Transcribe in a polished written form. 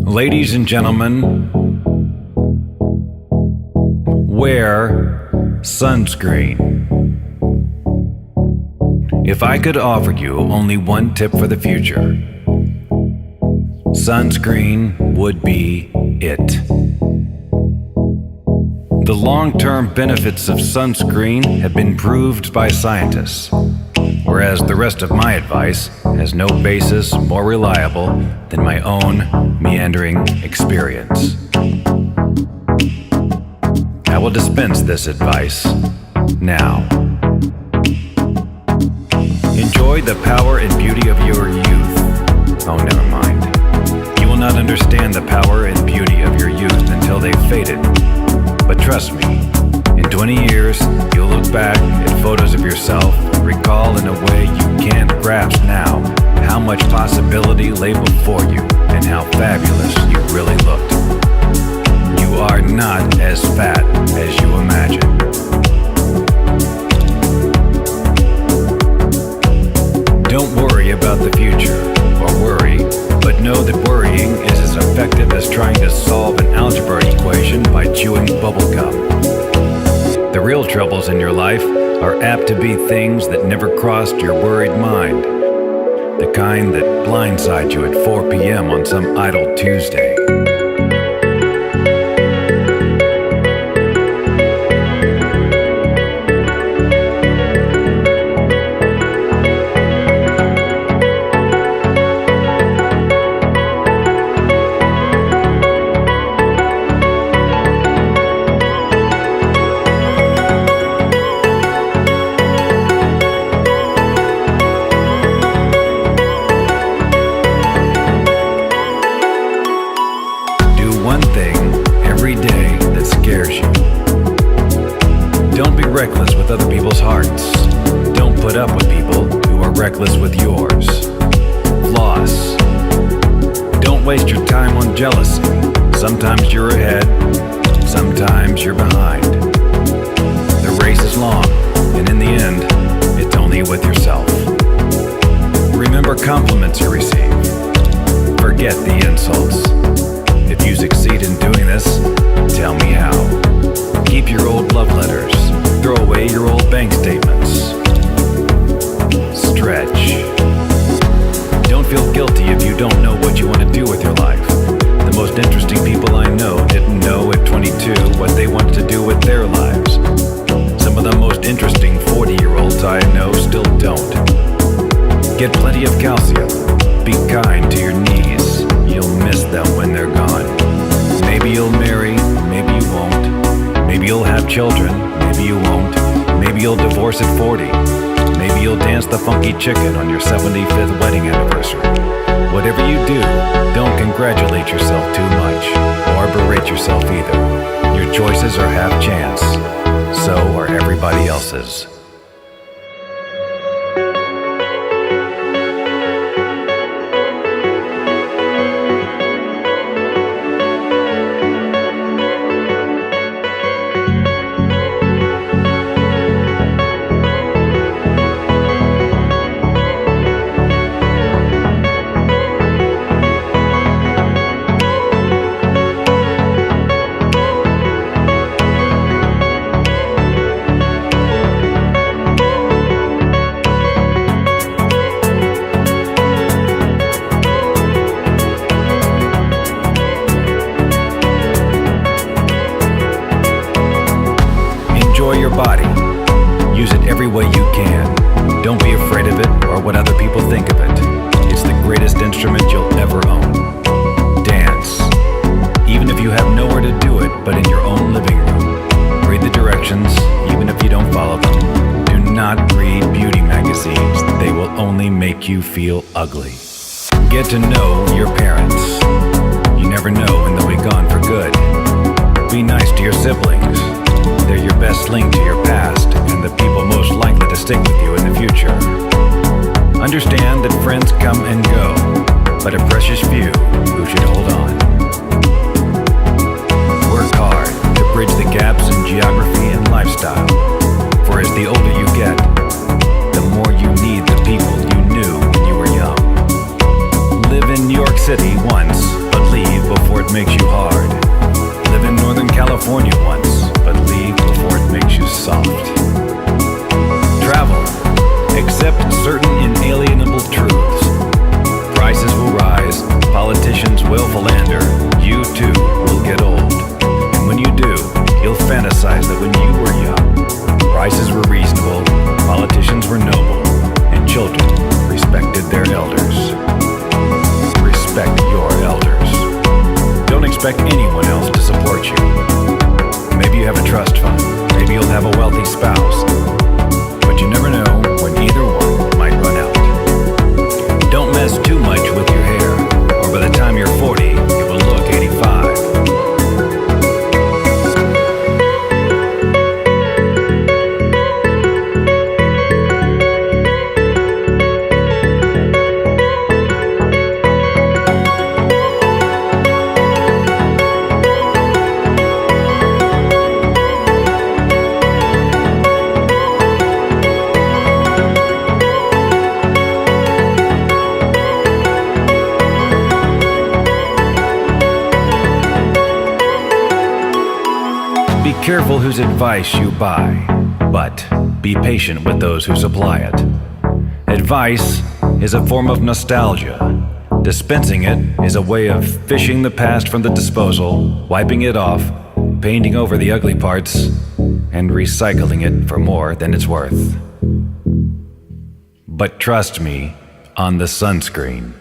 Ladies and gentlemen, wear sunscreen. If I could offer you only one tip for the future, sunscreen would be it. The long-term benefits of sunscreen have been proved by scientists, whereas the rest of my advice has no basis more reliable than my own meandering experience. I will dispense this advice now. Enjoy the power and beauty of your youth. Oh, never mind. You will not understand the power and beauty of your youth until they've faded. But trust me, in 20 years, you'll look back at photos of yourself and recall in a way you can't grasp now how much possibility lay before you and how fabulous you really looked. You are not as fat as you imagine. Don't worry about the future, or worry, but know that worrying is as effective as trying to solve an algebra equation by chewing bubblegum. The real troubles in your life are apt to be things that never crossed your worried mind. The kind that blindside you at 4 p.m. on some idle Tuesday. Reckless with other people's hearts. Don't put up with people who are reckless with yours. Floss. Don't waste your time on jealousy. Sometimes you're ahead, sometimes you're behind. The race is long, and in the end, it's only with yourself. Remember compliments you receive. Forget the insults. If you succeed in doing this, tell me how. Keep your old love letters. Throw away your old bank statements. Stretch. Don't feel guilty if you don't know what you want to do with your life. The most interesting people I know didn't know at 22 what they wanted to do with their lives. Some of the most interesting 40-year-olds I know still don't. Get plenty of calcium. Be kind to your knees. You'll miss them when they're gone. Maybe you'll marry, maybe you won't. Maybe you'll have children, maybe you won't. Maybe you'll divorce at 40. Maybe you'll dance the funky chicken on your 75th wedding anniversary. Whatever you do, don't congratulate yourself too much, or berate yourself either. Your choices are half chance. So are everybody else's. Your body. Use it every way you can. Don't be afraid of it or what other people think of it. It's the greatest instrument you'll ever own. Dance. Even if you have nowhere to do it but in your own living room. Read the directions, even if you don't follow them. Do not read beauty magazines. They will only make you feel ugly. Get to know your parents. You never know when they'll be gone for good. Be nice to your siblings. They're your best link to your past and the people most likely to stick with you in the future. Understand that friends come and go, but a precious few who should hold on. Work hard to bridge the gaps in geography and lifestyle, for as the older you get, the more you need the people you knew when you were young. Live in New York but leave before it makes you hard. Live in Northern California once, but leave before it makes you soft. Travel, accept certain inalienable truths. Prices will rise, politicians will philander, you too will get old. And when you do, you'll fantasize that when you were young, prices were reasonable, politicians were noble, and children respected their elders. Respect your elders. Don't expect anyone else to support you. Maybe you have a trust fund, maybe you'll have a wealthy spouse, but you never know when either one might run out. Don't mess too much with your hair, or by the time you're 40, it will look 85. Be careful whose advice you buy, but be patient with those who supply it. Advice is a form of nostalgia. Dispensing it is a way of fishing the past from the disposal, wiping it off, painting over the ugly parts, and recycling it for more than it's worth. But trust me on the sunscreen.